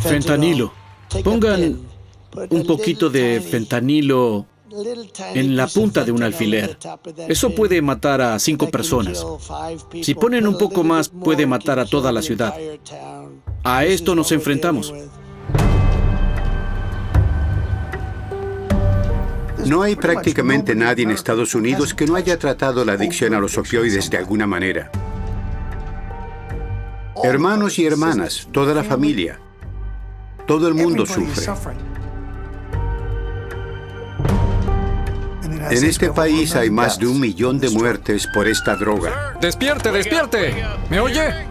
Fentanilo. Pongan un poquito de fentanilo en la punta de un alfiler. Eso puede matar a 5 personas. Si ponen un poco más, puede matar a toda la ciudad. A esto nos enfrentamos. No hay prácticamente nadie en Estados Unidos que no haya tratado la adicción a los opioides de alguna manera. Hermanos y hermanas, toda la familia, todo el mundo sufre. En este país hay más de 1 millón de muertes por esta droga. ¡Despierte, despierte! ¿Me oye?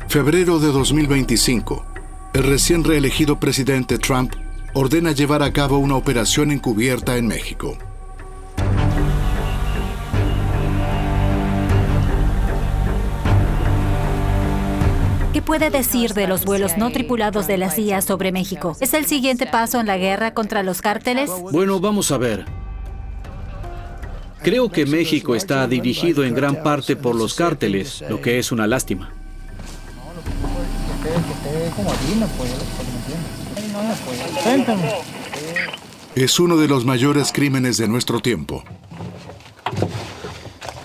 Febrero de 2025. El recién reelegido presidente Trump ordena llevar a cabo una operación encubierta en México. ¿Qué puede decir de los vuelos no tripulados de la CIA sobre México? ¿Es el siguiente paso en la guerra contra los cárteles? Bueno, vamos a ver. Creo que México está dirigido en gran parte por los cárteles, lo que es una lástima. Es uno de los mayores crímenes de nuestro tiempo.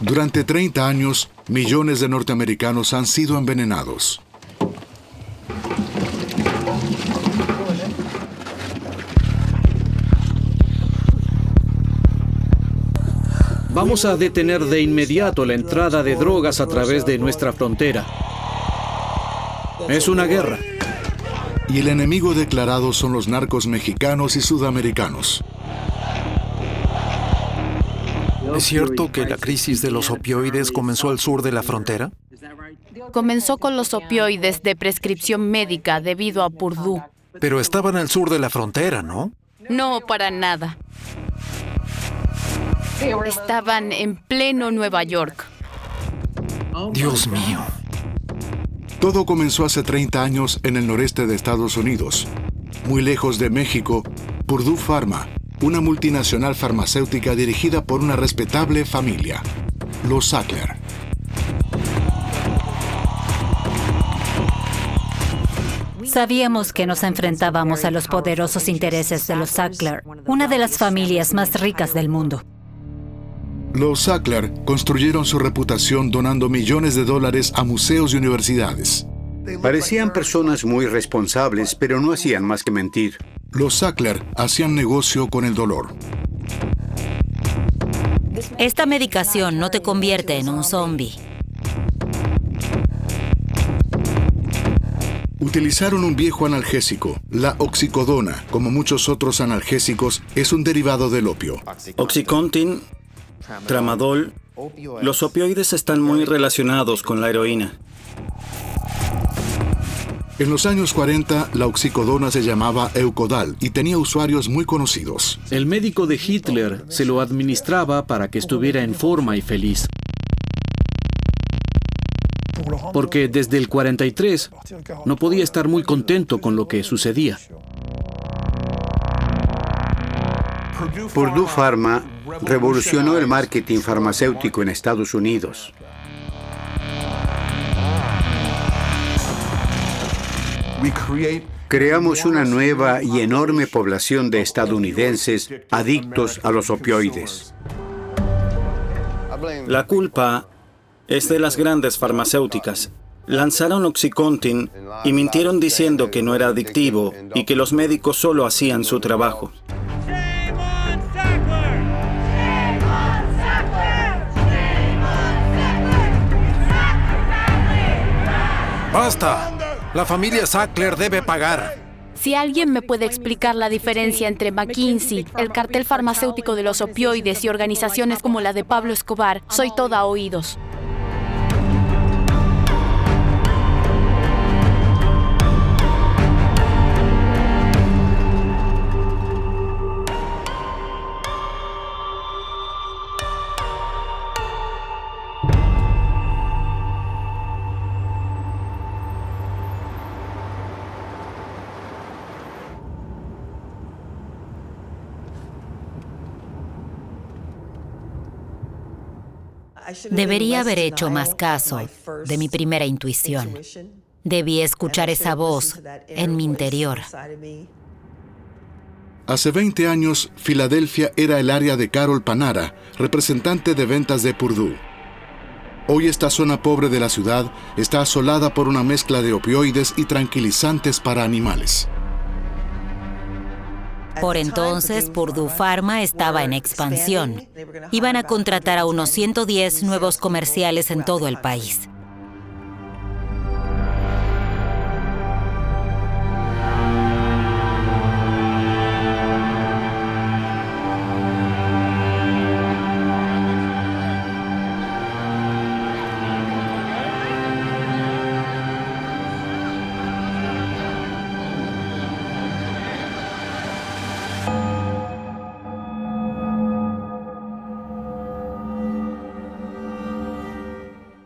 Durante 30 años, millones de norteamericanos han sido envenenados. Vamos a detener de inmediato la entrada de drogas a través de nuestra frontera. Es una guerra. Y el enemigo declarado son los narcos mexicanos y sudamericanos. ¿Es cierto que la crisis de los opioides comenzó al sur de la frontera? Comenzó con los opioides de prescripción médica debido a Purdue. Pero estaban al sur de la frontera, ¿no? No, para nada. Estaban en pleno Nueva York. Dios mío. Todo comenzó hace 30 años en el noreste de Estados Unidos. Muy lejos de México, Purdue Pharma, una multinacional farmacéutica dirigida por una respetable familia, los Sackler. Sabíamos que nos enfrentábamos a los poderosos intereses de los Sackler, una de las familias más ricas del mundo. Los Sackler construyeron su reputación donando millones de dólares a museos y universidades. Parecían personas muy responsables, pero no hacían más que mentir. Los Sackler hacían negocio con el dolor. Esta medicación no te convierte en un zombie. Utilizaron un viejo analgésico, la oxicodona. Como muchos otros analgésicos, es un derivado del opio. Oxycontin, tramadol, los opioides están muy relacionados con la heroína. En los años 40, la oxicodona se llamaba Eucodal y tenía usuarios muy conocidos. El médico de Hitler se lo administraba para que estuviera en forma y feliz. Porque desde el 43 no podía estar muy contento con lo que sucedía. Purdue Pharma revolucionó el marketing farmacéutico en Estados Unidos. Creamos una nueva y enorme población de estadounidenses adictos a los opioides. La culpa es de las grandes farmacéuticas. Lanzaron Oxycontin y mintieron diciendo que no era adictivo y que los médicos solo hacían su trabajo. ¡Basta! La familia Sackler debe pagar. Si alguien me puede explicar la diferencia entre McKinsey, el cartel farmacéutico de los opioides y organizaciones como la de Pablo Escobar, soy toda oídos. Debería haber hecho más caso de mi primera intuición. Debí escuchar esa voz en mi interior. Hace 20 años, Filadelfia era el área de Carol Panara, representante de ventas de Purdue. Hoy esta zona pobre de la ciudad está asolada por una mezcla de opioides y tranquilizantes para animales. Por entonces, Purdue Pharma estaba en expansión. Iban a contratar a unos 110 nuevos comerciales en todo el país.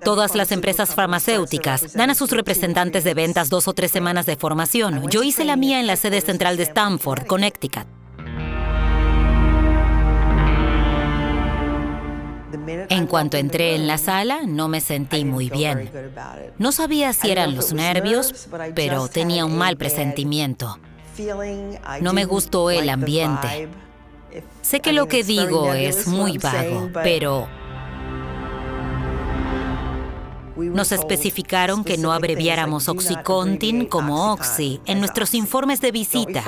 Todas las empresas farmacéuticas dan a sus representantes de ventas 2 o 3 semanas de formación. Yo hice la mía en la sede central de Stamford, Connecticut. En cuanto entré en la sala, no me sentí muy bien. No sabía si eran los nervios, pero tenía un mal presentimiento. No me gustó el ambiente. Sé que lo que digo es muy vago, pero nos especificaron que no abreviáramos OxyContin como Oxy en nuestros informes de visita,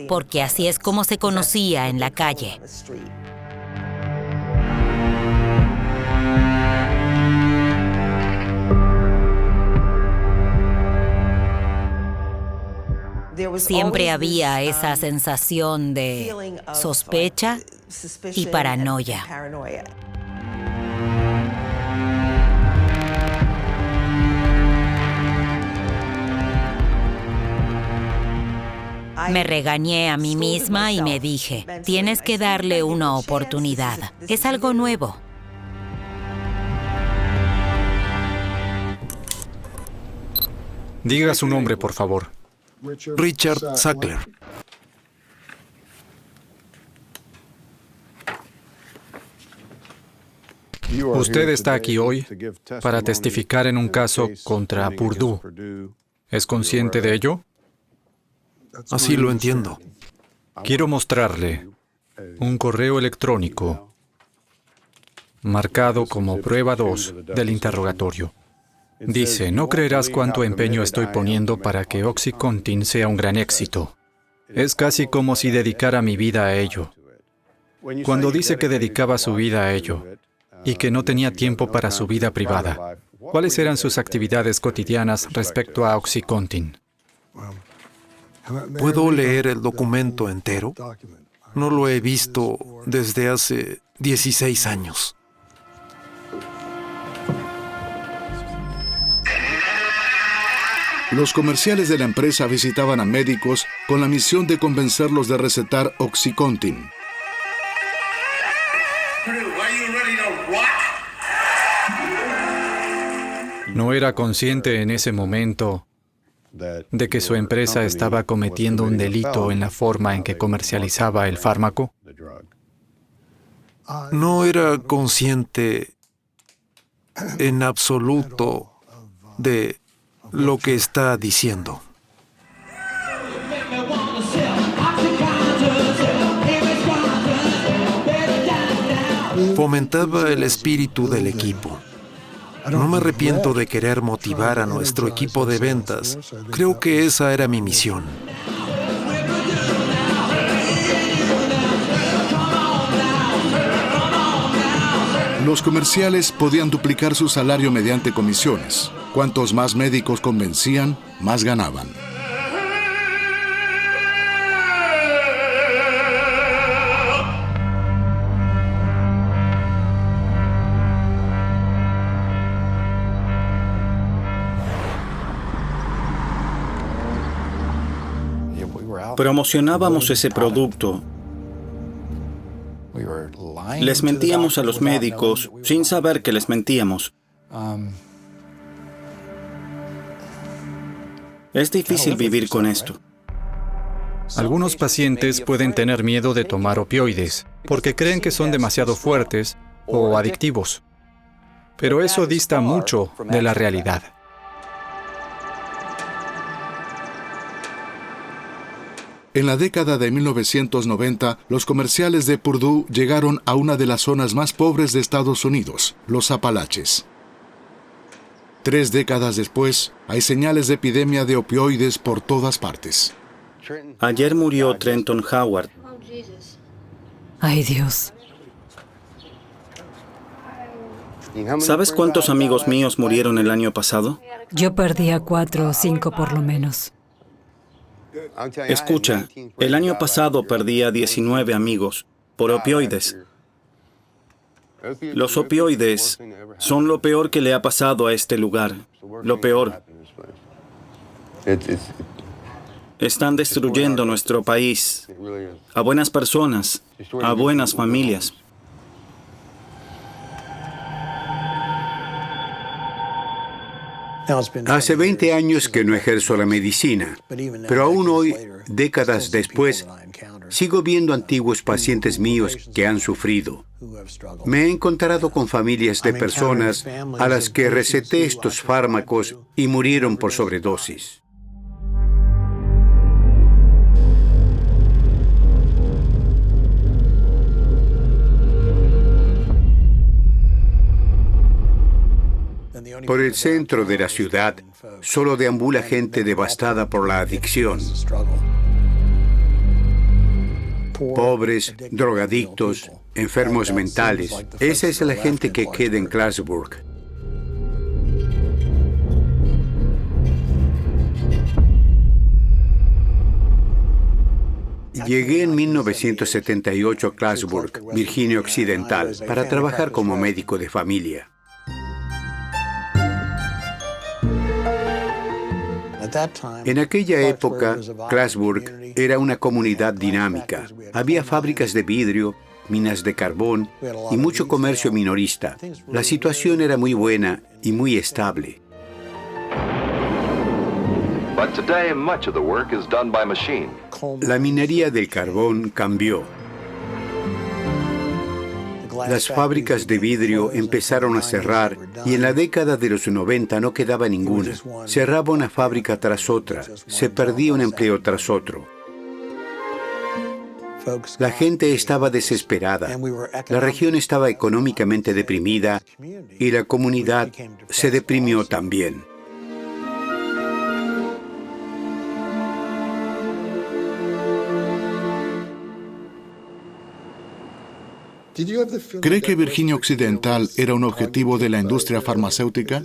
porque así es como se conocía en la calle. Siempre había esa sensación de sospecha y paranoia. Me regañé a mí misma y me dije, tienes que darle una oportunidad. Es algo nuevo. Diga su nombre, por favor. Richard Sackler. Usted está aquí hoy para testificar en un caso contra Purdue. ¿Es consciente de ello? Así lo entiendo. Quiero mostrarle un correo electrónico marcado como prueba 2 del interrogatorio. Dice, no creerás cuánto empeño estoy poniendo para que OxyContin sea un gran éxito. Es casi como si dedicara mi vida a ello. Cuando dice que dedicaba su vida a ello y que no tenía tiempo para su vida privada, ¿cuáles eran sus actividades cotidianas respecto a OxyContin? ¿Puedo leer el documento entero? No lo he visto desde hace 16 años. Los comerciales de la empresa visitaban a médicos con la misión de convencerlos de recetar OxyContin. ¿No era consciente en ese momento de que su empresa estaba cometiendo un delito en la forma en que comercializaba el fármaco? No era consciente en absoluto de lo que está diciendo. Fomentaba el espíritu del equipo. No me arrepiento de querer motivar a nuestro equipo de ventas. Creo que esa era mi misión. Los comerciales podían duplicar su salario mediante comisiones. Cuantos más médicos convencían, más ganaban. Promocionábamos ese producto. Les mentíamos a los médicos sin saber que les mentíamos. Es difícil vivir con esto. Algunos pacientes pueden tener miedo de tomar opioides porque creen que son demasiado fuertes o adictivos. Pero eso dista mucho de la realidad. En la década de 1990, los comerciales de Purdue llegaron a una de las zonas más pobres de Estados Unidos, los Apalaches. 3 décadas después, hay señales de epidemia de opioides por todas partes. Ayer murió Trenton Howard. Ay, Dios. ¿Sabes cuántos amigos míos murieron el año pasado? Yo perdí a 4 o 5 por lo menos. Escucha, el año pasado perdí a 19 amigos por opioides. Los opioides son lo peor que le ha pasado a este lugar. Lo peor. Están destruyendo nuestro país, a buenas personas, a buenas familias. Hace 20 años que no ejerzo la medicina, pero aún hoy, décadas después, sigo viendo antiguos pacientes míos que han sufrido. Me he encontrado con familias de personas a las que receté estos fármacos y murieron por sobredosis. Por el centro de la ciudad, solo deambula gente devastada por la adicción. Pobres, drogadictos, enfermos mentales. Esa es la gente que queda en Clarksburg. Llegué en 1978 a Clarksburg, Virginia Occidental, para trabajar como médico de familia. En aquella época, Clarksburg era una comunidad dinámica. Había fábricas de vidrio, minas de carbón y mucho comercio minorista. La situación era muy buena y muy estable. La minería del carbón cambió. Las fábricas de vidrio empezaron a cerrar y en la década de los 90 no quedaba ninguna. Cerraba una fábrica tras otra, se perdía un empleo tras otro. La gente estaba desesperada, la región estaba económicamente deprimida y la comunidad se deprimió también. ¿Cree que Virginia Occidental era un objetivo de la industria farmacéutica?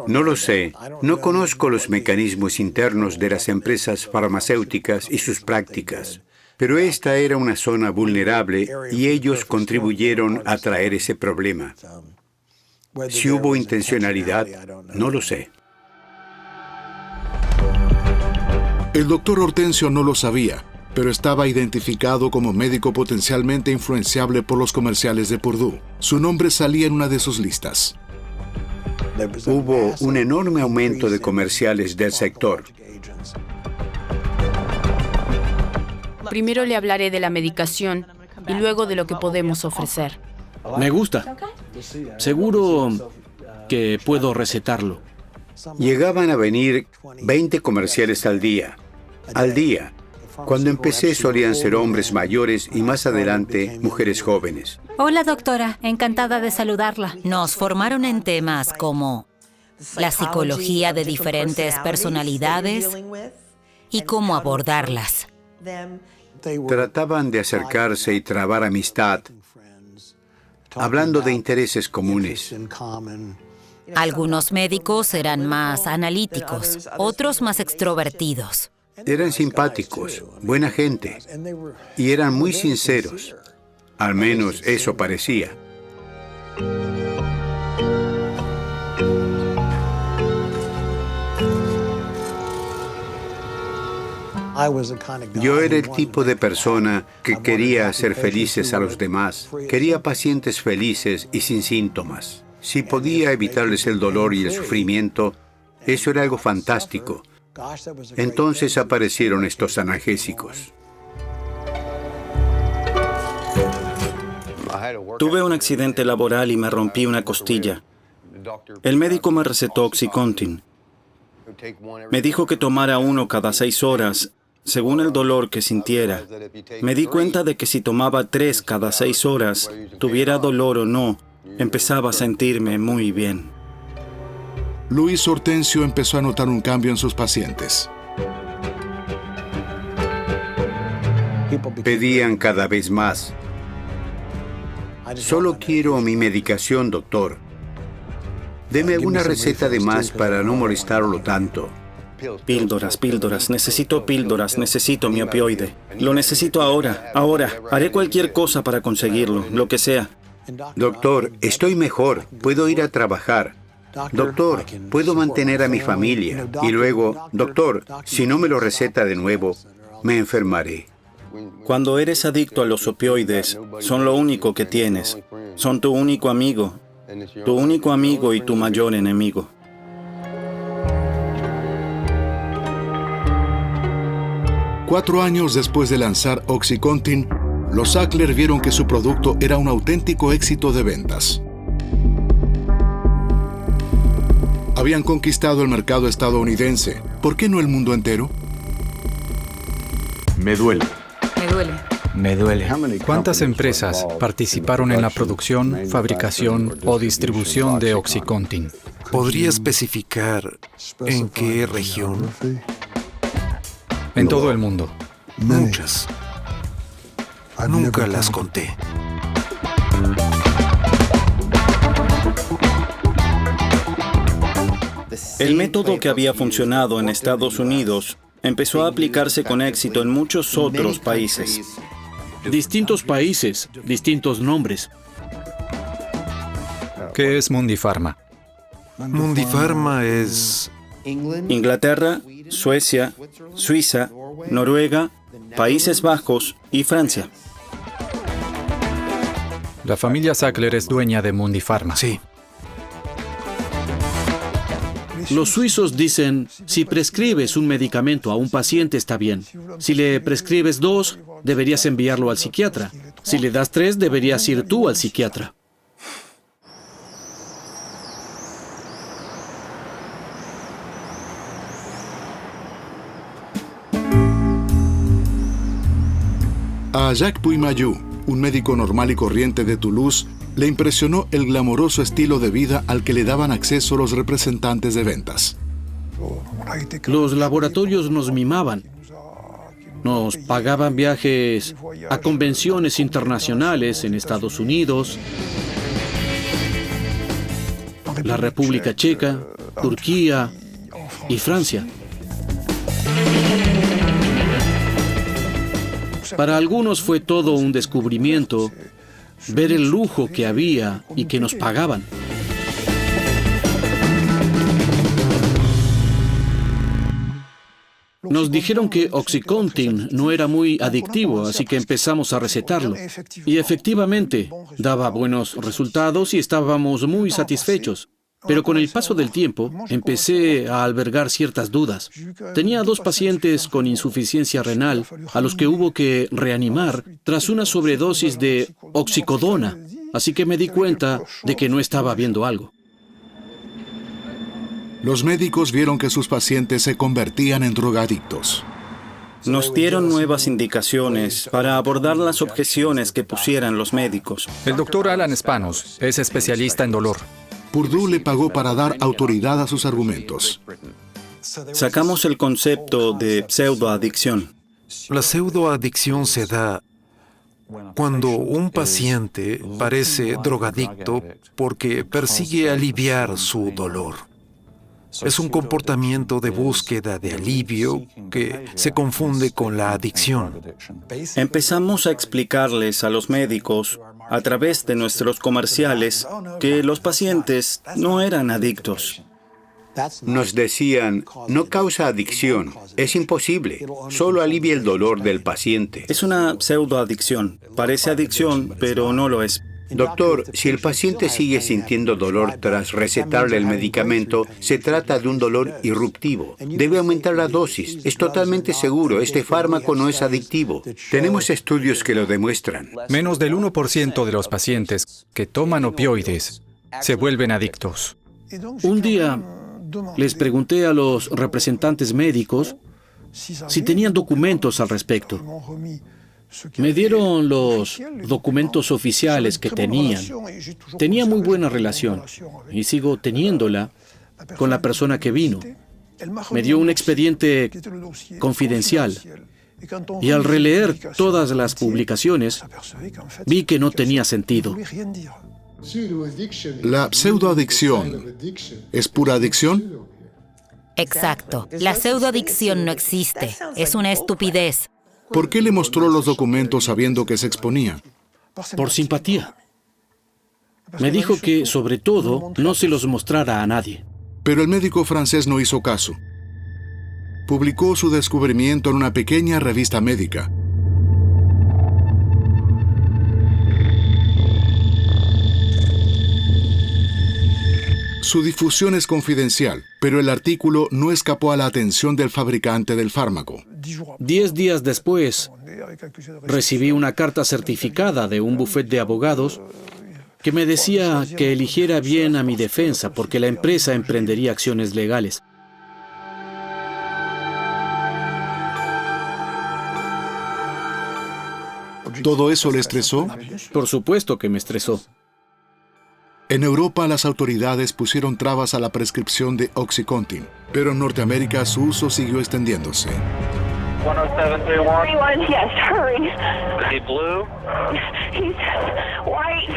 No lo sé. No conozco los mecanismos internos de las empresas farmacéuticas y sus prácticas. Pero esta era una zona vulnerable y ellos contribuyeron a traer ese problema. Si hubo intencionalidad, no lo sé. El doctor Hortensio no lo sabía, pero estaba identificado como médico potencialmente influenciable por los comerciales de Purdue. Su nombre salía en una de sus listas. Hubo un enorme aumento de comerciales del sector. Primero le hablaré de la medicación y luego de lo que podemos ofrecer. Me gusta. Seguro que puedo recetarlo. Llegaban a venir 20 comerciales al día. Al día. Cuando empecé solían ser hombres mayores y más adelante mujeres jóvenes. Hola, doctora. Encantada de saludarla. Nos formaron en temas como la psicología de diferentes personalidades y cómo abordarlas. Trataban de acercarse y trabar amistad, hablando de intereses comunes. Algunos médicos eran más analíticos, otros más extrovertidos. Eran simpáticos, buena gente, y eran muy sinceros. Al menos eso parecía. Yo era el tipo de persona que quería hacer felices a los demás. Quería pacientes felices y sin síntomas. Si podía evitarles el dolor y el sufrimiento, eso era algo fantástico. Entonces aparecieron estos analgésicos. Tuve un accidente laboral y me rompí una costilla. El médico me recetó Oxycontin. Me dijo que tomara uno cada 6 horas según el dolor que sintiera. Me di cuenta de que si tomaba 3 cada 6 horas, tuviera dolor o no, empezaba a sentirme muy bien. Luis Hortensio empezó a notar un cambio en sus pacientes. Pedían cada vez más. Solo quiero mi medicación, doctor. Deme una receta de más para no molestarlo tanto. Píldoras, necesito píldoras, necesito mi opioide. Lo necesito ahora. Haré cualquier cosa para conseguirlo, lo que sea. Doctor, estoy mejor. Puedo ir a trabajar. Doctor, puedo mantener a mi familia. Y luego, doctor, si no me lo receta de nuevo, me enfermaré. Cuando eres adicto a los opioides, son lo único que tienes. Son tu único amigo y tu mayor enemigo. Cuatro años después de lanzar OxyContin, los Sackler vieron que su producto era un auténtico éxito de ventas. Habían conquistado el mercado estadounidense. ¿Por qué no el mundo entero? Me duele. Me duele. ¿Cuántas empresas participaron en la producción, fabricación o distribución de OxyContin? ¿Podría especificar en qué región? En todo el mundo. Muchas. Nunca las conté. El método que había funcionado en Estados Unidos empezó a aplicarse con éxito en muchos otros países. Distintos países, distintos nombres. ¿Qué es Mundipharma? Mundipharma es... Inglaterra, Suecia, Suiza, Noruega, Países Bajos y Francia. La familia Sackler es dueña de Mundipharma. Sí. Los suizos dicen, si prescribes un medicamento a un paciente está bien. Si le prescribes 2, deberías enviarlo al psiquiatra. Si le das 3, deberías ir tú al psiquiatra. A Jacques Puymayou, un médico normal y corriente de Toulouse, le impresionó el glamoroso estilo de vida al que le daban acceso los representantes de ventas. Los laboratorios nos mimaban. Nos pagaban viajes a convenciones internacionales en Estados Unidos, la República Checa, Turquía y Francia. Para algunos fue todo un descubrimiento ver el lujo que había y que nos pagaban. Nos dijeron que OxyContin no era muy adictivo, así que empezamos a recetarlo. Y efectivamente, daba buenos resultados y estábamos muy satisfechos. Pero con el paso del tiempo, empecé a albergar ciertas dudas. Tenía 2 pacientes con insuficiencia renal a los que hubo que reanimar tras una sobredosis de oxicodona, así que me di cuenta de que no estaba viendo algo. Los médicos vieron que sus pacientes se convertían en drogadictos. Nos dieron nuevas indicaciones para abordar las objeciones que pusieran los médicos. El doctor Alan Spanos es especialista en dolor. Purdue le pagó para dar autoridad a sus argumentos. Sacamos el concepto de pseudoadicción. La pseudoadicción se da cuando un paciente parece drogadicto porque persigue aliviar su dolor. Es un comportamiento de búsqueda de alivio que se confunde con la adicción. Empezamos a explicarles a los médicos, a través de nuestros comerciales, que los pacientes no eran adictos. Nos decían, no causa adicción, es imposible, solo alivia el dolor del paciente. Es una pseudoadicción. Parece adicción, pero no lo es. Doctor, si el paciente sigue sintiendo dolor tras recetarle el medicamento, se trata de un dolor irruptivo. Debe aumentar la dosis. Es totalmente seguro, este fármaco no es adictivo. Tenemos estudios que lo demuestran. Menos del 1% de los pacientes que toman opioides se vuelven adictos. Un día les pregunté a los representantes médicos si tenían documentos al respecto. Me dieron los documentos oficiales que tenían. Tenía muy buena relación y sigo teniéndola con la persona que vino. Me dio un expediente confidencial y al releer todas las publicaciones vi que no tenía sentido. ¿La pseudoadicción es pura adicción? Exacto. La pseudoadicción no existe. Es una estupidez. ¿Por qué le mostró los documentos sabiendo que se exponía? Por simpatía. Me dijo que, sobre todo, no se los mostrara a nadie. Pero el médico francés no hizo caso. Publicó su descubrimiento en una pequeña revista médica. Su difusión es confidencial, pero el artículo no escapó a la atención del fabricante del fármaco. 10 días después, recibí una carta certificada de un bufete de abogados que me decía que eligiera bien a mi defensa porque la empresa emprendería acciones legales. ¿Todo eso le estresó? Por supuesto que me estresó. En Europa, las autoridades pusieron trabas a la prescripción de OxyContin, pero en Norteamérica su uso siguió extendiéndose. 10731. Yes, hurry. Is he blue? He's white.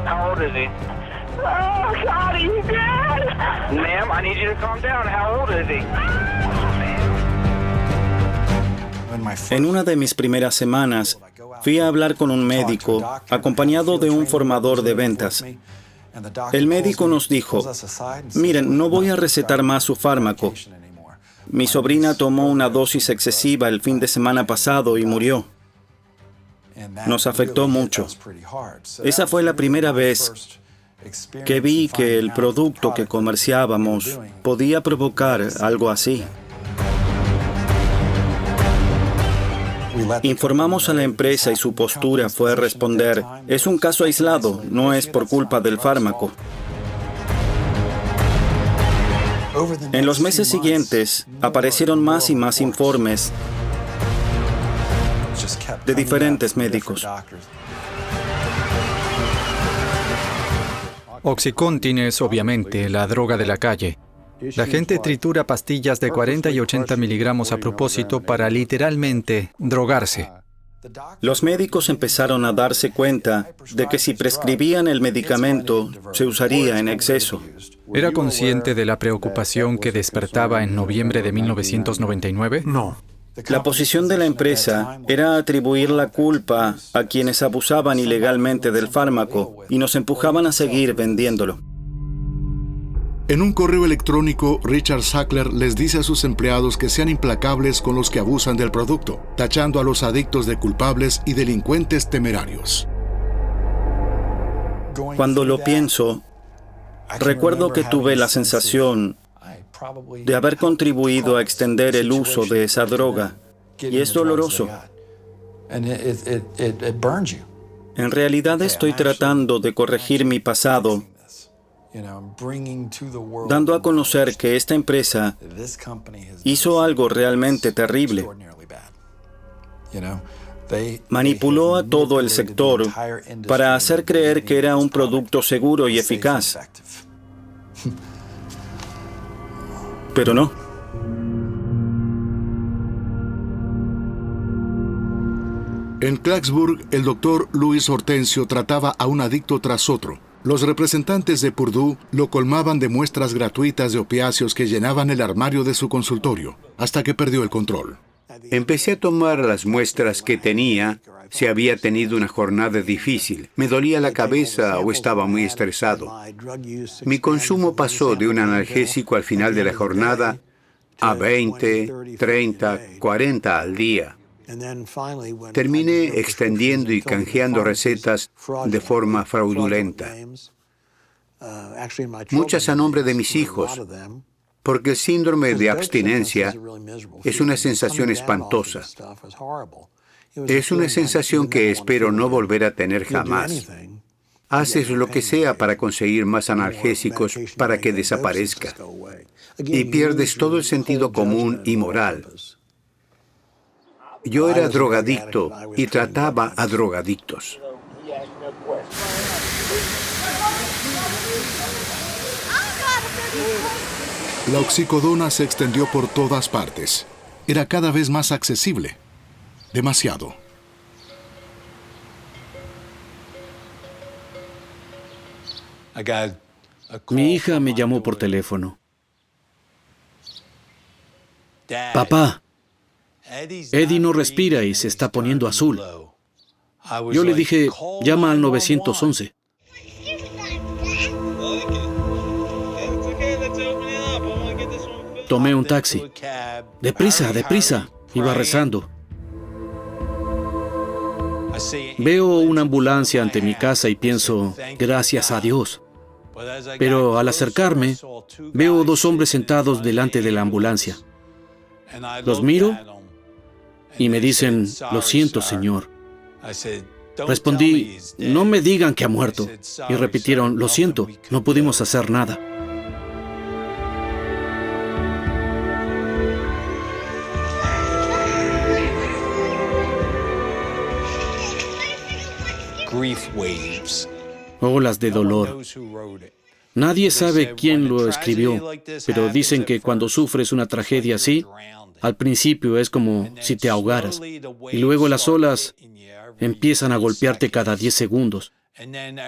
How old is he? Oh, God, he's dead. Ma'am, I need you to calm down. How old is he? En una de mis primeras semanas, fui a hablar con un médico acompañado de un formador de ventas. El médico nos dijo, miren, no voy a recetar más su fármaco. Mi sobrina tomó una dosis excesiva el fin de semana pasado y murió. Nos afectó mucho. Esa fue la primera vez que vi que el producto que comerciábamos podía provocar algo así. Informamos a la empresa y su postura fue responder, es un caso aislado, no es por culpa del fármaco. En los meses siguientes, aparecieron más y más informes de diferentes médicos. OxyContin es obviamente la droga de la calle. La gente tritura pastillas de 40 y 80 miligramos a propósito para literalmente drogarse. Los médicos empezaron a darse cuenta de que si prescribían el medicamento, se usaría en exceso. ¿Era consciente de la preocupación que despertaba en noviembre de 1999? No. La posición de la empresa era atribuir la culpa a quienes abusaban ilegalmente del fármaco y nos empujaban a seguir vendiéndolo. En un correo electrónico, Richard Sackler les dice a sus empleados que sean implacables con los que abusan del producto, tachando a los adictos de culpables y delincuentes temerarios. Cuando lo pienso, recuerdo que tuve la sensación de haber contribuido a extender el uso de esa droga, y es doloroso. En realidad estoy tratando de corregir mi pasado, dando a conocer que esta empresa hizo algo realmente terrible. Manipuló a todo el sector para hacer creer que era un producto seguro y eficaz. Pero no. En Clarksburg, el doctor Luis Hortensio trataba a un adicto tras otro. Los representantes de Purdue lo colmaban de muestras gratuitas de opiáceos que llenaban el armario de su consultorio, hasta que perdió el control. Empecé a tomar las muestras que tenía si había tenido una jornada difícil, me dolía la cabeza o estaba muy estresado. Mi consumo pasó de un analgésico al final de la jornada a 20, 30, 40 al día. Terminé extendiendo y canjeando recetas de forma fraudulenta. Muchas a nombre de mis hijos, porque el síndrome de abstinencia es una sensación espantosa. Es una sensación que espero no volver a tener jamás. Haces lo que sea para conseguir más analgésicos para que desaparezca. Y pierdes todo el sentido común y moral. Yo era drogadicto y trataba a drogadictos. La oxicodona se extendió por todas partes. Era cada vez más accesible. Demasiado. Mi hija me llamó por teléfono. Papá, Eddie no respira y se está poniendo azul. Yo le dije, llama al 911. Tomé un taxi. Deprisa, deprisa. Iba rezando. Veo una ambulancia ante mi casa y pienso, gracias a Dios. Pero al acercarme, veo 2 hombres sentados delante de la ambulancia. Los miro y me dicen, lo siento, señor. Respondí, no me digan que ha muerto. Y repitieron, lo siento, no pudimos hacer nada. Olas de dolor. Nadie sabe quién lo escribió, pero dicen que cuando sufres una tragedia así, al principio es como si te ahogaras, y luego las olas empiezan a golpearte cada 10 segundos,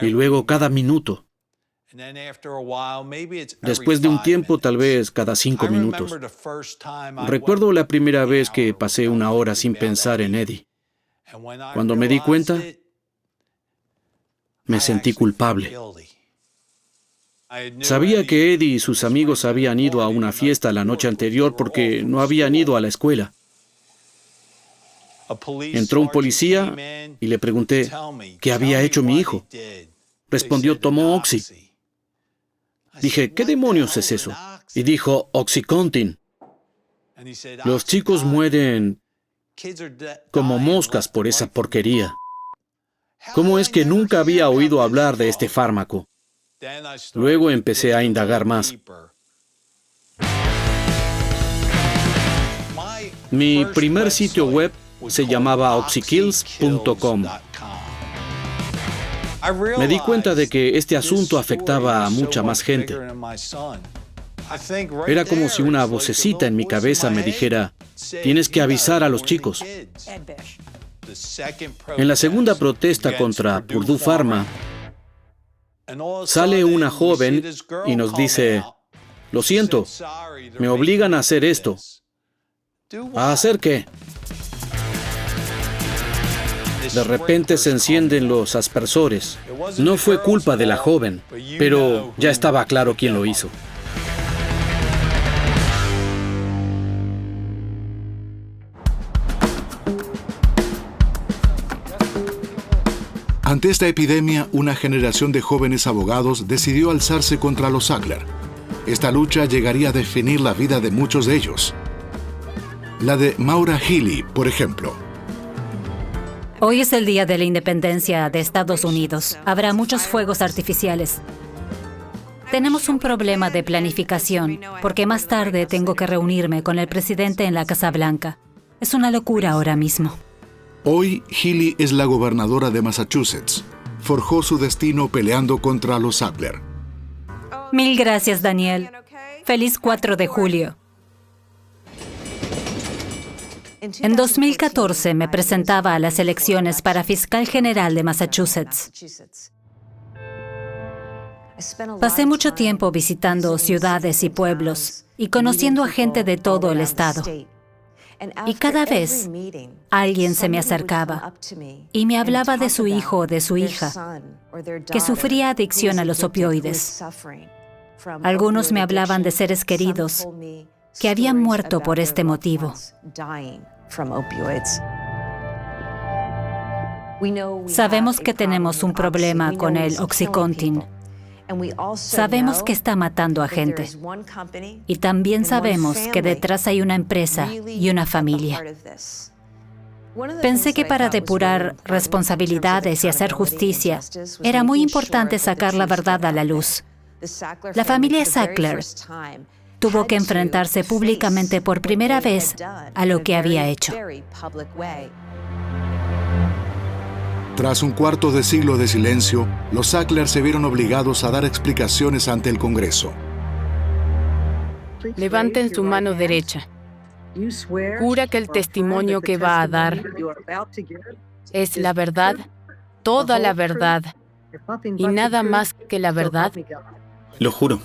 y luego cada minuto. Después de un tiempo, tal vez cada 5 minutos. Recuerdo la primera vez que pasé 1 hora sin pensar en Eddie. Cuando me di cuenta, me sentí culpable. Sabía que Eddie y sus amigos habían ido a una fiesta la noche anterior porque no habían ido a la escuela. Entró un policía y le pregunté, ¿qué había hecho mi hijo? Respondió, tomó Oxy. Dije, ¿qué demonios es eso? Y dijo, Oxycontin. Los chicos mueren como moscas por esa porquería. ¿Cómo es que nunca había oído hablar de este fármaco? Luego empecé a indagar más. Mi primer sitio web se llamaba oxykills.com. Me di cuenta de que este asunto afectaba a mucha más gente. Era como si una vocecita en mi cabeza me dijera, tienes que avisar a los chicos. En la segunda protesta contra Purdue Pharma, sale una joven y nos dice, lo siento, me obligan a hacer esto. ¿A hacer qué? De repente se encienden los aspersores. No fue culpa de la joven, pero ya estaba claro quién lo hizo. Ante esta epidemia, una generación de jóvenes abogados decidió alzarse contra los Sackler. Esta lucha llegaría a definir la vida de muchos de ellos. La de Maura Healey, por ejemplo. Hoy es el día de la independencia de Estados Unidos. Habrá muchos fuegos artificiales. Tenemos un problema de planificación, porque más tarde tengo que reunirme con el presidente en la Casa Blanca. Es una locura ahora mismo. Hoy, Healey es la gobernadora de Massachusetts. Forjó su destino peleando contra los Sackler. Mil gracias, Daniel. Feliz 4 de julio. En 2014 me presentaba a las elecciones para fiscal general de Massachusetts. Pasé mucho tiempo visitando ciudades y pueblos y conociendo a gente de todo el estado. Y cada vez alguien se me acercaba y me hablaba de su hijo o de su hija que sufría adicción a los opioides. Algunos me hablaban de seres queridos que habían muerto por este motivo. Sabemos que tenemos un problema con el Oxycontin. Sabemos que está matando a gente. Y también sabemos que detrás hay una empresa y una familia. Pensé que para depurar responsabilidades y hacer justicia, era muy importante sacar la verdad a la luz. La familia Sackler tuvo que enfrentarse públicamente por primera vez a lo que había hecho. Tras un cuarto de siglo de silencio, los Sackler se vieron obligados a dar explicaciones ante el Congreso. Levanten su mano derecha. ¿Jura que el testimonio que va a dar es la verdad, toda la verdad y nada más que la verdad? Lo juro.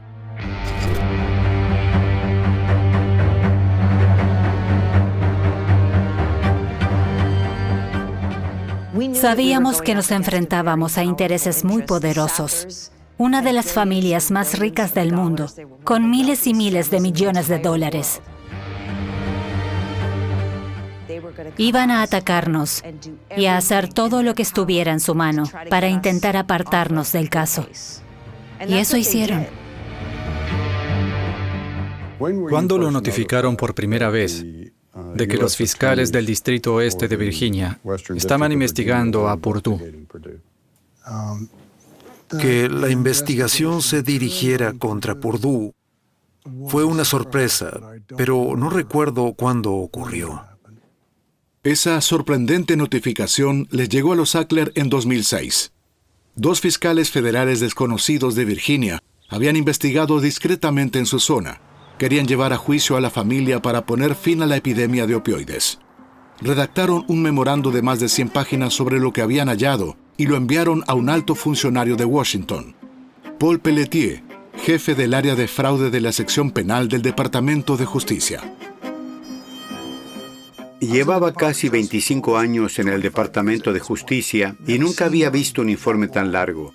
Sabíamos que nos enfrentábamos a intereses muy poderosos. Una de las familias más ricas del mundo, con miles y miles de millones de dólares. Iban a atacarnos y a hacer todo lo que estuviera en su mano para intentar apartarnos del caso. Y eso hicieron. ¿Cuándo lo notificaron por primera vez de que los fiscales del Distrito Oeste de Virginia estaban investigando a Purdue? Que la investigación se dirigiera contra Purdue fue una sorpresa, pero no recuerdo cuándo ocurrió. Esa sorprendente notificación les llegó a los Sackler en 2006. Dos fiscales federales desconocidos de Virginia habían investigado discretamente en su zona. Querían llevar a juicio a la familia para poner fin a la epidemia de opioides. Redactaron un memorando de más de 100 páginas sobre lo que habían hallado y lo enviaron a un alto funcionario de Washington, Paul Pelletier, jefe del área de fraude de la sección penal del Departamento de Justicia. Llevaba casi 25 años en el Departamento de Justicia y nunca había visto un informe tan largo.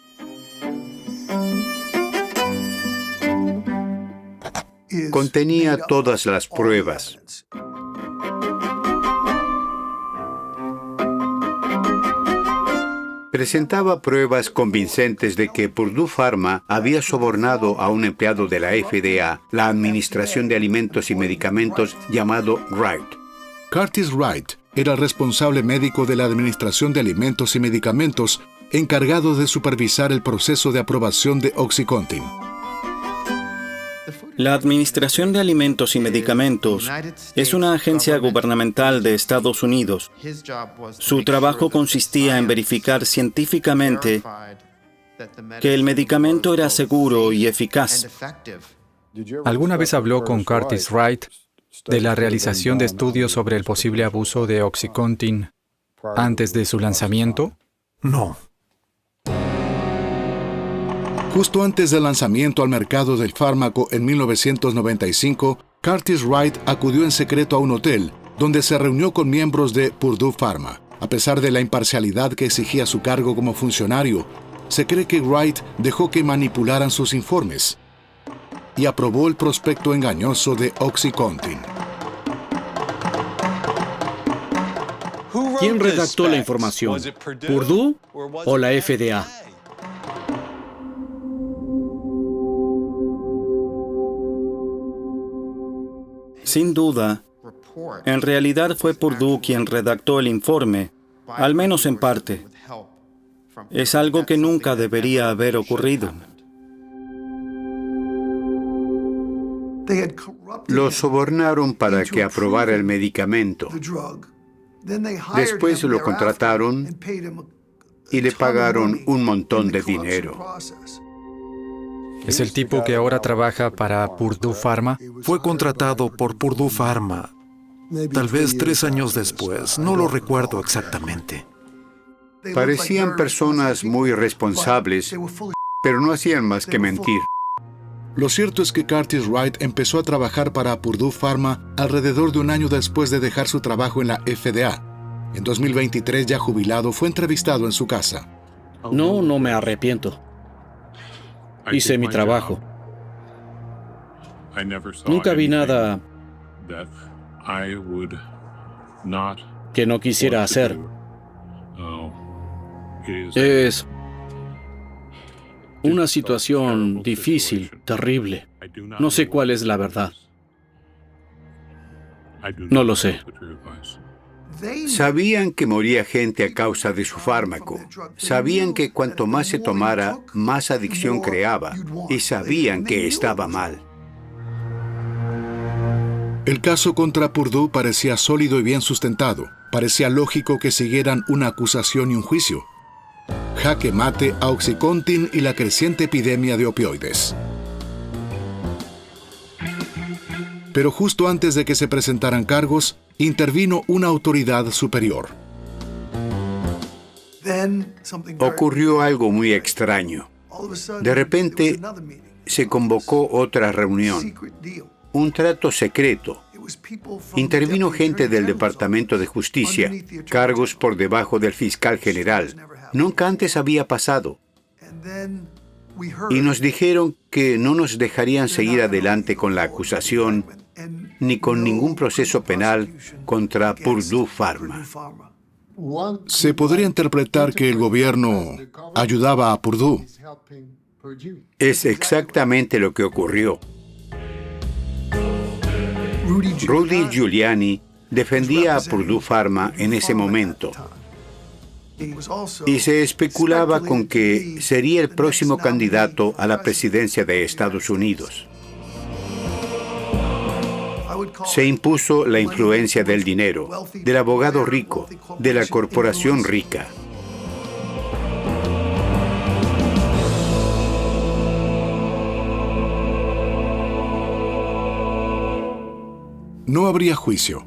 Contenía todas las pruebas. Presentaba pruebas convincentes de que Purdue Pharma había sobornado a un empleado de la FDA, la Administración de Alimentos y Medicamentos, llamado Wright. Curtis Wright era el responsable médico de la Administración de Alimentos y Medicamentos, encargado de supervisar el proceso de aprobación de OxyContin. La Administración de Alimentos y Medicamentos es una agencia gubernamental de Estados Unidos. Su trabajo consistía en verificar científicamente que el medicamento era seguro y eficaz. ¿Alguna vez habló con Curtis Wright de la realización de estudios sobre el posible abuso de OxyContin antes de su lanzamiento? No. Justo antes del lanzamiento al mercado del fármaco en 1995, Curtis Wright acudió en secreto a un hotel donde se reunió con miembros de Purdue Pharma. A pesar de la imparcialidad que exigía su cargo como funcionario, se cree que Wright dejó que manipularan sus informes y aprobó el prospecto engañoso de OxyContin. ¿Quién redactó la información? ¿Purdue o la FDA? Sin duda, en realidad fue Purdue quien redactó el informe, al menos en parte. Es algo que nunca debería haber ocurrido. Lo sobornaron para que aprobara el medicamento. Después lo contrataron y le pagaron un montón de dinero. ¿Es el tipo que ahora trabaja para Purdue Pharma? Fue contratado por Purdue Pharma, tal vez 3 años después, no lo recuerdo exactamente. Parecían personas muy responsables, pero no hacían más que mentir. Lo cierto es que Curtis Wright empezó a trabajar para Purdue Pharma alrededor de un año después de dejar su trabajo en la FDA. En 2023, ya jubilado, fue entrevistado en su casa. No me arrepiento. Hice mi trabajo. Nunca vi nada que no quisiera hacer. Es una situación difícil, terrible. No sé cuál es la verdad. No lo sé. Sabían que moría gente a causa de su fármaco. Sabían que cuanto más se tomara, más adicción creaba. Y sabían que estaba mal. El caso contra Purdue parecía sólido y bien sustentado. Parecía lógico que siguieran una acusación y un juicio. Jaque mate a OxyContin y la creciente epidemia de opioides. Pero justo antes de que se presentaran cargos, intervino una autoridad superior. Ocurrió algo muy extraño. De repente, se convocó otra reunión. Un trato secreto. Intervino gente del Departamento de Justicia, cargos por debajo del fiscal general. Nunca antes había pasado. Y nos dijeron que no nos dejarían seguir adelante con la acusación ni con ningún proceso penal contra Purdue Pharma. Se podría interpretar que el gobierno ayudaba a Purdue. Es exactamente lo que ocurrió. Rudy Giuliani defendía a Purdue Pharma en ese momento. Y se especulaba con que sería el próximo candidato a la presidencia de Estados Unidos. Se impuso la influencia del dinero, del abogado rico, de la corporación rica. No habría juicio.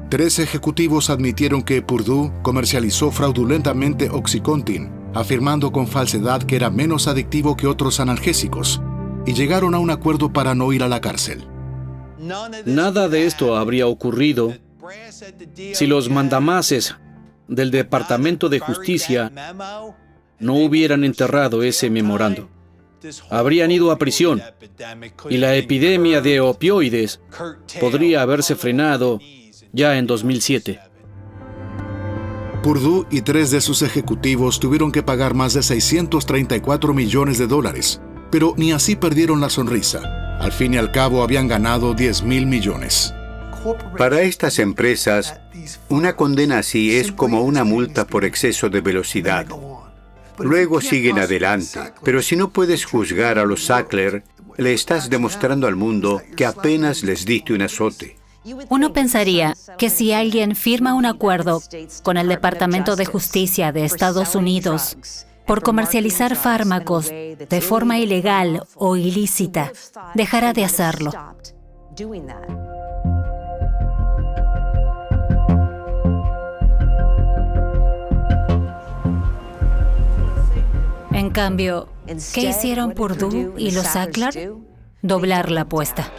3 ejecutivos admitieron que Purdue comercializó fraudulentamente OxyContin, afirmando con falsedad que era menos adictivo que otros analgésicos, y llegaron a un acuerdo para no ir a la cárcel. Nada de esto habría ocurrido si los mandamases del Departamento de Justicia no hubieran enterrado ese memorando. Habrían ido a prisión y la epidemia de opioides podría haberse frenado ya en 2007. Purdue y 3 de sus ejecutivos tuvieron que pagar más de $634 millones, pero ni así perdieron la sonrisa. Al fin y al cabo habían ganado $10,000 millones. Para estas empresas, una condena así es como una multa por exceso de velocidad. Luego siguen adelante, pero si no puedes juzgar a los Sackler, le estás demostrando al mundo que apenas les diste un azote. Uno pensaría que si alguien firma un acuerdo con el Departamento de Justicia de Estados Unidos por comercializar fármacos de forma ilegal o ilícita, dejará de hacerlo. En cambio, ¿qué hicieron Purdue y los Sackler? Doblar la apuesta.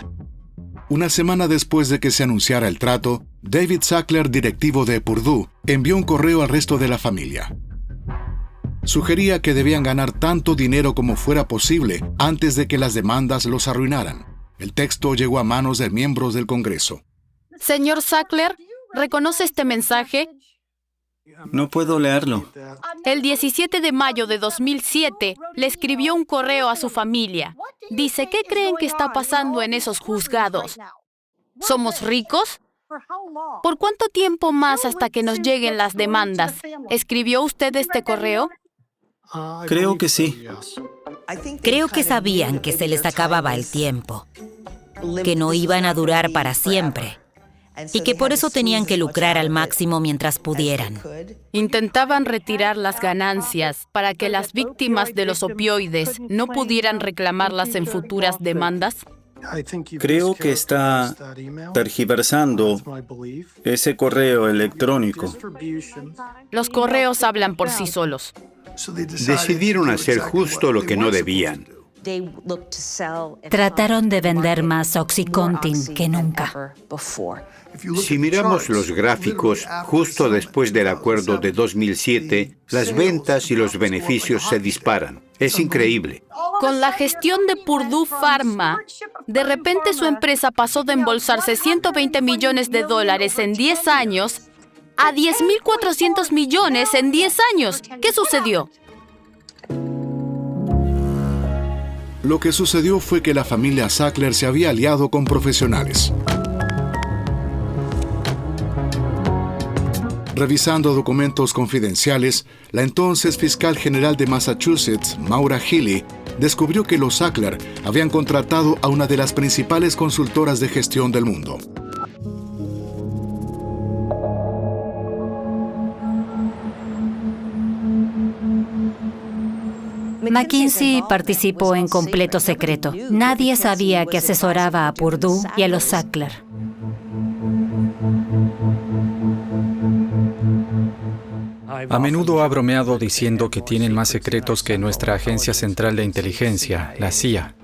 Una semana después de que se anunciara el trato, David Sackler, directivo de Purdue, envió un correo al resto de la familia. Sugería que debían ganar tanto dinero como fuera posible antes de que las demandas los arruinaran. El texto llegó a manos de miembros del Congreso. Señor Sackler, ¿reconoce este mensaje? No puedo leerlo. El 17 de mayo de 2007 le escribió un correo a su familia. Dice, ¿qué creen que está pasando en esos juzgados? ¿Somos ricos? ¿Por cuánto tiempo más hasta que nos lleguen las demandas? ¿Escribió usted este correo? Creo que sí. Creo que sabían que se les acababa el tiempo, que no iban a durar para siempre, y que por eso tenían que lucrar al máximo mientras pudieran. Intentaban retirar las ganancias para que las víctimas de los opioides no pudieran reclamarlas en futuras demandas. Creo que está tergiversando ese correo electrónico. Los correos hablan por sí solos. Decidieron hacer justo lo que no debían. Trataron de vender más OxyContin que nunca. Si miramos los gráficos, justo después del acuerdo de 2007, las ventas y los beneficios se disparan. Es increíble. Con la gestión de Purdue Pharma, de repente su empresa pasó de embolsarse $120 millones en 10 años a 10.400 millones en 10 años. ¿Qué sucedió? Lo que sucedió fue que la familia Sackler se había aliado con profesionales. Revisando documentos confidenciales, la entonces fiscal general de Massachusetts, Maura Healey, descubrió que los Sackler habían contratado a una de las principales consultoras de gestión del mundo. McKinsey participó en completo secreto. Nadie sabía que asesoraba a Purdue y a los Sackler. A menudo ha bromeado diciendo que tienen más secretos que nuestra Agencia Central de Inteligencia, la CIA.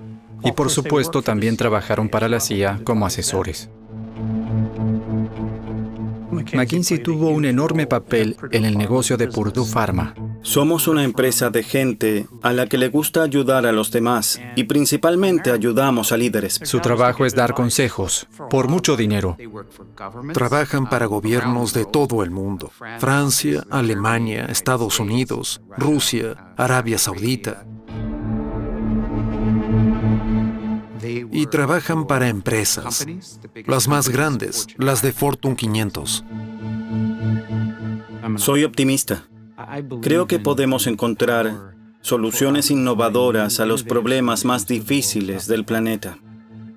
Y por supuesto también trabajaron para la CIA como asesores. McKinsey tuvo un enorme papel en el negocio de Purdue Pharma. Somos una empresa de gente a la que le gusta ayudar a los demás y principalmente ayudamos a líderes. Su trabajo es dar consejos, por mucho dinero. Trabajan para gobiernos de todo el mundo: Francia, Alemania, Estados Unidos, Rusia, Arabia Saudita. Y trabajan para empresas, las más grandes, las de Fortune 500. Soy optimista. Creo que podemos encontrar soluciones innovadoras a los problemas más difíciles del planeta.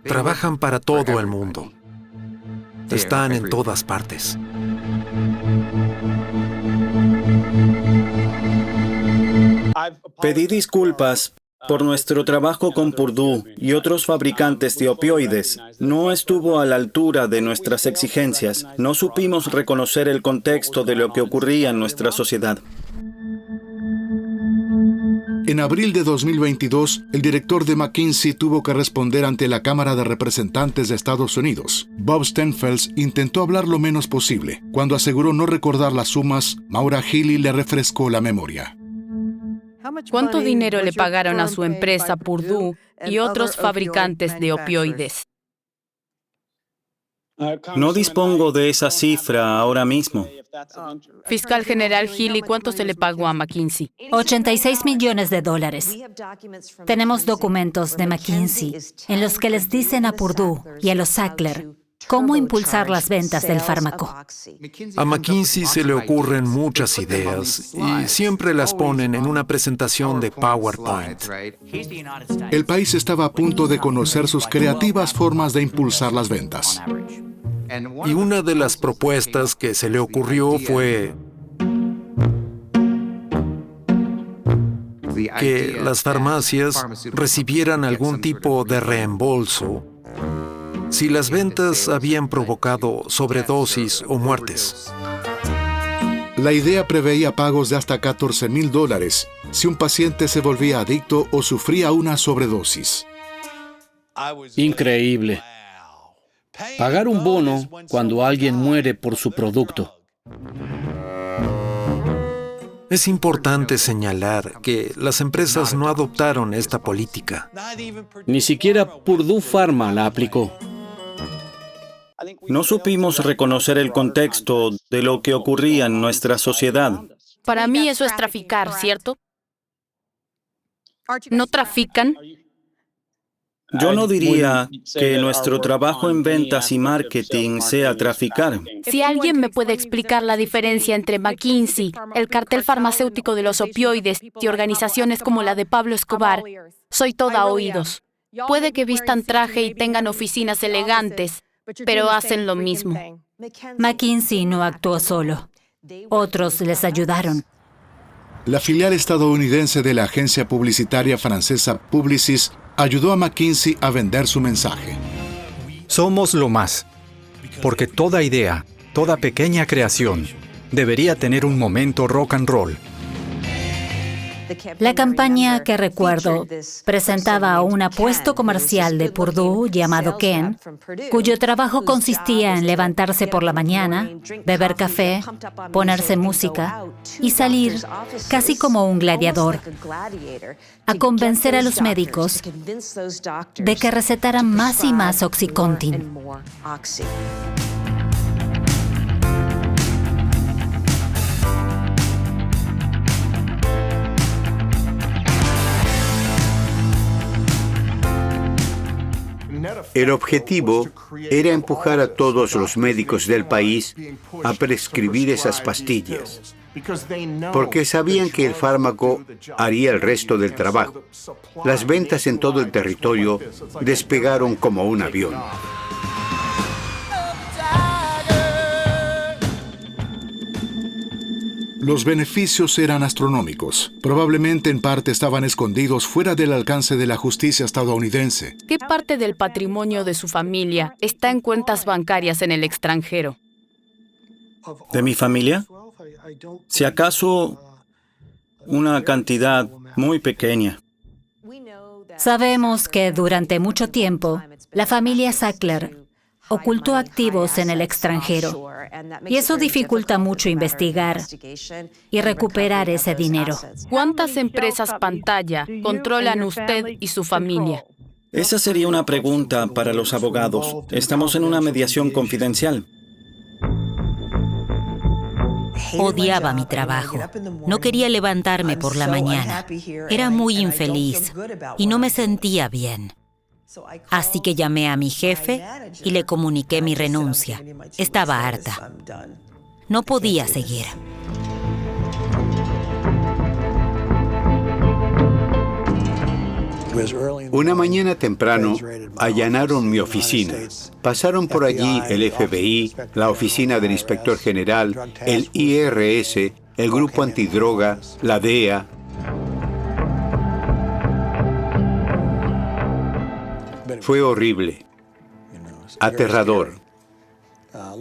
Trabajan para todo el mundo. Están en todas partes. Pedí disculpas por nuestro trabajo con Purdue y otros fabricantes de opioides. No estuvo a la altura de nuestras exigencias. No supimos reconocer el contexto de lo que ocurría en nuestra sociedad. En abril de 2022, el director de McKinsey tuvo que responder ante la Cámara de Representantes de Estados Unidos. Bob Stenfels intentó hablar lo menos posible. Cuando aseguró no recordar las sumas, Maura Healey le refrescó la memoria. ¿Cuánto dinero le pagaron a su empresa Purdue y otros fabricantes de opioides? No dispongo de esa cifra ahora mismo. Fiscal General Healey, ¿cuánto se le pagó a McKinsey? $86 millones. Tenemos documentos de McKinsey en los que les dicen a Purdue y a los Sackler cómo impulsar las ventas del fármaco. A McKinsey se le ocurren muchas ideas y siempre las ponen en una presentación de PowerPoint. El país estaba a punto de conocer sus creativas formas de impulsar las ventas. Y una de las propuestas que se le ocurrió fue que las farmacias recibieran algún tipo de reembolso si las ventas habían provocado sobredosis o muertes. La idea preveía pagos de hasta $14,000 si un paciente se volvía adicto o sufría una sobredosis. Increíble. Pagar un bono cuando alguien muere por su producto. Es importante señalar que las empresas no adoptaron esta política. Ni siquiera Purdue Pharma la aplicó. No supimos reconocer el contexto de lo que ocurría en nuestra sociedad. Para mí eso es traficar, ¿cierto? ¿No trafican? Yo no diría que nuestro trabajo en ventas y marketing sea traficar. Si alguien me puede explicar la diferencia entre McKinsey, el cartel farmacéutico de los opioides y organizaciones como la de Pablo Escobar, soy toda oídos. Puede que vistan traje y tengan oficinas elegantes, pero hacen lo mismo. McKinsey no actuó solo. Otros les ayudaron. La filial estadounidense de la agencia publicitaria francesa Publicis ayudó a McKinsey a vender su mensaje. Somos lo más, porque toda idea, toda pequeña creación, debería tener un momento rock and roll. La campaña que recuerdo presentaba a un apuesto comercial de Purdue llamado Ken, cuyo trabajo consistía en levantarse por la mañana, beber café, ponerse música y salir, casi como un gladiador, a convencer a los médicos de que recetaran más y más OxyContin. El objetivo era empujar a todos los médicos del país a prescribir esas pastillas, porque sabían que el fármaco haría el resto del trabajo. Las ventas en todo el territorio despegaron como un avión. Los beneficios eran astronómicos. Probablemente en parte estaban escondidos fuera del alcance de la justicia estadounidense. ¿Qué parte del patrimonio de su familia está en cuentas bancarias en el extranjero? ¿De mi familia? Si acaso una cantidad muy pequeña. Sabemos que durante mucho tiempo la familia Sackler ocultó activos en el extranjero, y eso dificulta mucho investigar y recuperar ese dinero. ¿Cuántas empresas pantalla controlan usted y su familia? Esa sería una pregunta para los abogados. Estamos en una mediación confidencial. Odiaba mi trabajo. No quería levantarme por la mañana. Era muy infeliz y no me sentía bien. Así que llamé a mi jefe y le comuniqué mi renuncia. Estaba harta. No podía seguir. Una mañana temprano allanaron mi oficina. Pasaron por allí el FBI, la Oficina del Inspector General, el IRS, el Grupo Antidroga, la DEA. Fue horrible, aterrador.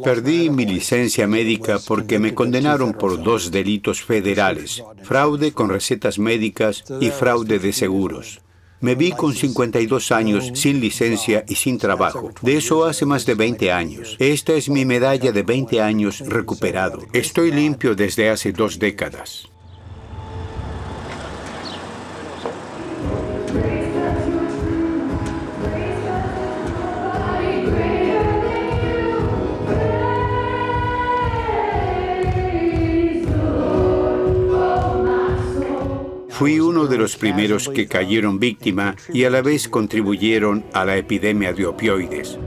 Perdí mi licencia médica porque me condenaron por 2 delitos federales: fraude con recetas médicas y fraude de seguros. Me vi con 52 años sin licencia y sin trabajo. De eso hace más de 20 años. Esta es mi medalla de 20 años recuperado. Estoy limpio desde hace 2 décadas. Fui uno de los primeros que cayeron víctima y a la vez contribuyeron a la epidemia de opioides.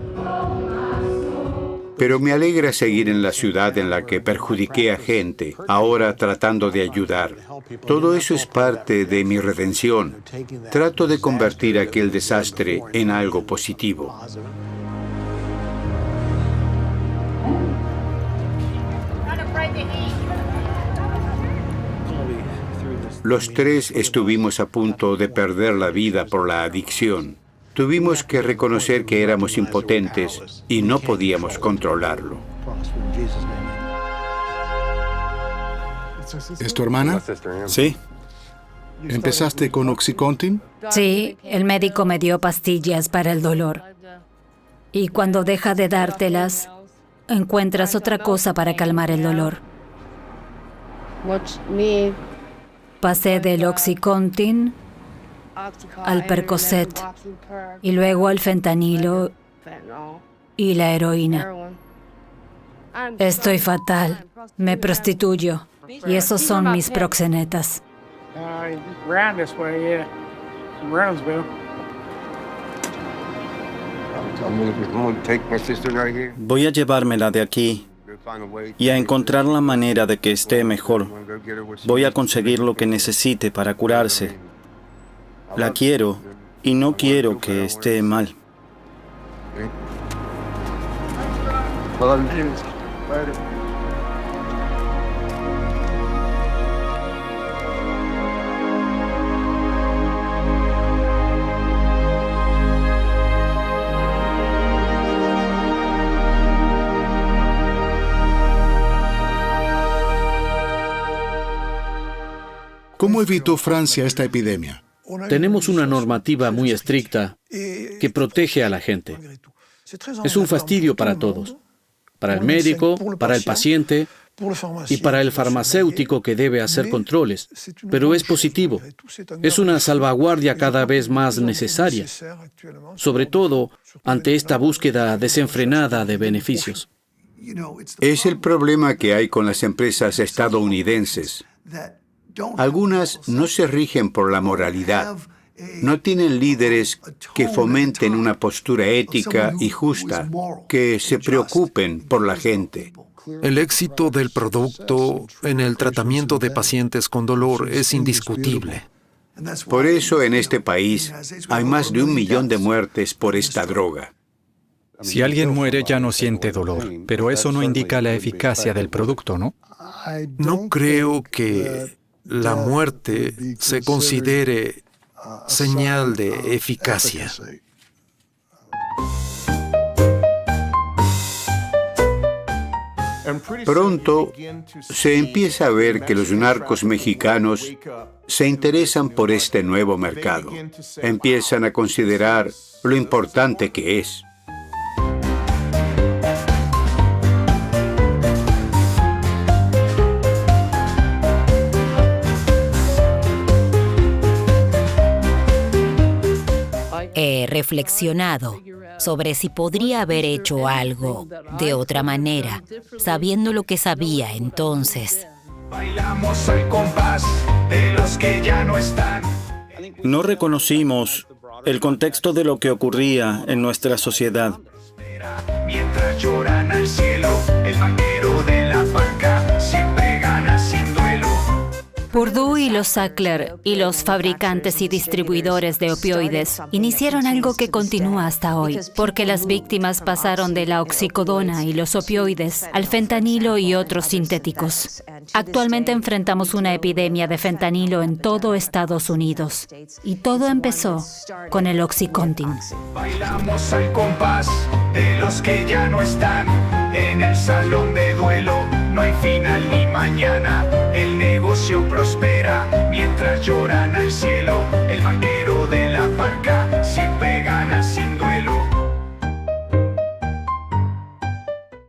Pero me alegra seguir en la ciudad en la que perjudiqué a gente, ahora tratando de ayudar. Todo eso es parte de mi redención. Trato de convertir aquel desastre en algo positivo. Los 3 estuvimos a punto de perder la vida por la adicción. Tuvimos que reconocer que éramos impotentes y no podíamos controlarlo. ¿Es tu hermana? Sí. ¿Empezaste con Oxycontin? Sí, el médico me dio pastillas para el dolor. Y cuando deja de dártelas, encuentras otra cosa para calmar el dolor. Pasé del Oxycontin al Percocet y luego al fentanilo y la heroína. Estoy fatal. Me prostituyo y esos son mis proxenetas. Voy a llevármela de aquí y a encontrar la manera de que esté mejor. Voy a conseguir lo que necesite para curarse. La quiero y no quiero que esté mal. ¿Cómo evitó Francia esta epidemia? Tenemos una normativa muy estricta que protege a la gente. Es un fastidio para todos, para el médico, para el paciente y para el farmacéutico que debe hacer controles. Pero es positivo. Es una salvaguardia cada vez más necesaria, sobre todo ante esta búsqueda desenfrenada de beneficios. Es el problema que hay con las empresas estadounidenses. Algunas no se rigen por la moralidad No tienen líderes que fomenten una postura ética y justa, que se preocupen por la gente. El éxito del producto en el tratamiento de pacientes con dolor es indiscutible. Por eso en este país hay más de 1 millón de muertes por esta droga. Si alguien muere ya no siente dolor, pero eso no indica la eficacia del producto, ¿no? No creo que la muerte se considere señal de eficacia. Pronto se empieza a ver que los narcos mexicanos se interesan por este nuevo mercado. Empiezan a considerar lo importante que es. He reflexionado sobre si podría haber hecho algo de otra manera, sabiendo lo que sabía entonces. Bailamos al compás de los que ya no están. No reconocimos el contexto de lo que ocurría en nuestra sociedad. Mientras lloran al cielo, el vaquero de la banca siempre gana sin duelo. Purdue y los Sackler y los fabricantes y distribuidores de opioides iniciaron algo que continúa hasta hoy, porque las víctimas pasaron de la oxicodona y los opioides al fentanilo y otros sintéticos. Actualmente enfrentamos una epidemia de fentanilo en todo Estados Unidos, y todo empezó con el OxyContin. Bailamos al compás de los que ya no están en el salón de duelo. No hay final ni mañana, el negocio prospera mientras lloran al cielo, el vaquero de la parca